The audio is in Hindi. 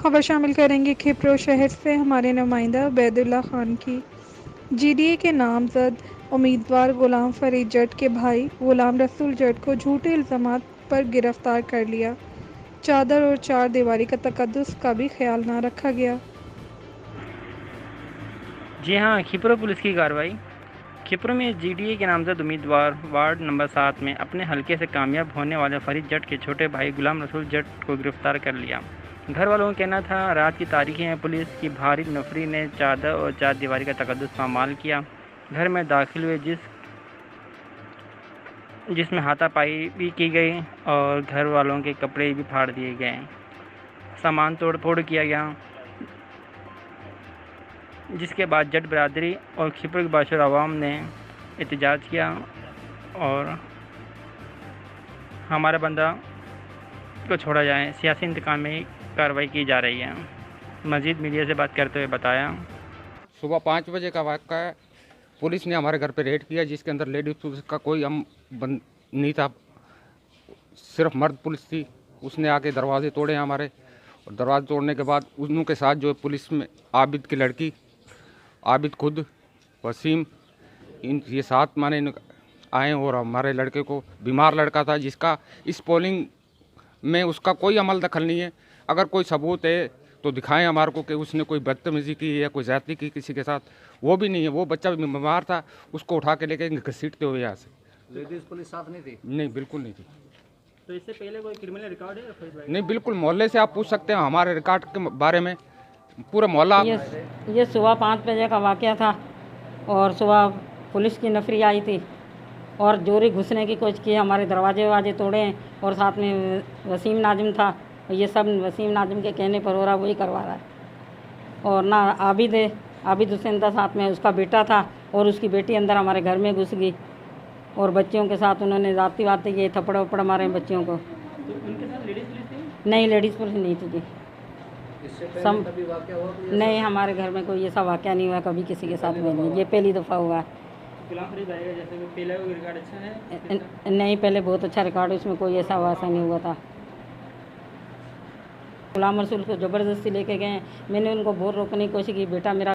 खबर शामिल करेंगे खिपरो शहर से हमारे नुमाइंदा बैदुल्ला खान की। जीडीए के नामजद उम्मीदवार गुलाम फरीद जट के भाई गुलाम रसूल जट को झूठे इल्ज़ामात पर गिरफ्तार कर लिया। चादर और चार दीवारी का तकद्दुस का भी ख्याल न रखा गया। जी हाँ, खिपरो पुलिस की कार्रवाई। खिपरो में जीडीए के नामजद उम्मीदवार वार्ड नंबर 7 में अपने हलके से कामयाब होने वाले फरीद जट के छोटे भाई गुलाम रसूल जट को गिरफ्तार कर लिया। घर वालों का कहना था, रात की तारीखें में पुलिस की भारी नफरी ने चादर और चार दीवारी का तकद्दुस पामाल किया। घर में दाखिल हुए जिसमें हाथापाई भी की गई और घर वालों के कपड़े भी फाड़ दिए गए, सामान तोड़ फोड़ किया गया, जिसके बाद जट बरादरी और खिपरो के बाशिर अवाम ने एहतजाज किया और हमारा बंदा को छोड़ा जाए, सियासी इंतकामी कार्रवाई की जा रही है। मजीद मीडिया से बात करते हुए बताया, सुबह 5 बजे का वाक़या है। पुलिस ने हमारे घर पे रेड किया, जिसके अंदर लेडीज पुलिस का कोई नहीं था, सिर्फ मर्द पुलिस थी। उसने आके दरवाजे तोड़े हमारे, और दरवाजे तोड़ने के बाद उनके साथ जो पुलिस में आबिद की लड़की, आबिद खुद, वसीम, ये 7 माने आए। और हमारे लड़के को, बीमार लड़का था जिसका इस पोलिंग में उसका कोई अमल दखल नहीं है। अगर कोई सबूत है तो दिखाएं हमारे को कि उसने कोई बदतमीजी की या कोई ज्यादती की किसी के साथ, वो भी नहीं है। वो बच्चा बीमार था, उसको उठा के लेके घसीटते हुए यहाँ से। लेडीज पुलिस साथ नहीं थी? नहीं, बिल्कुल नहीं थी। तो इससे पहले कोई क्रिमिनल रिकॉर्ड है? नहीं, बिल्कुल। मोहल्ले से आप पूछ सकते हैं हमारे रिकॉर्ड के बारे में, पूरा मोहल्ला। ये सुबह 5 बजे का वाक़या था और सुबह पुलिस की नफरी आई थी और जोरी घुसने की कोशिश की, हमारे दरवाजे तोड़े और साथ में वसीम नाजिम था। ये सब वसीम नाजिम के कहने पर हो रहा, वही करवा रहा है। और ना आबिद हुसैन था साथ में, उसका बेटा था और उसकी बेटी अंदर हमारे घर में घुस गई और बच्चियों के साथ उन्होंने जाती बातें किए, थप्पड़ वप्पड़ मारे बच्चियों को। तो उनके साथ लेडीज पुलिस थी? नहीं, लेडीज़ पुलिस नहीं थी जी। इससे पहले कभी वाक़या हुआ कोई? नहीं, हमारे घर में कोई ऐसा वाक़या नहीं हुआ कभी किसी के साथ में, नहीं। ये पहली दफ़ा हुआ है। गुलाम फरीद भाई का जैसे पहले कोई रिकॉर्ड अच्छा है? नहीं, पहले बहुत अच्छा रिकॉर्ड, उसमें कोई ऐसा वासा नहीं हुआ था। गुलाम रसूल को ज़बरदस्ती लेके गए। मैंने उनको बहुत रोकने की कोशिश की, बेटा मेरा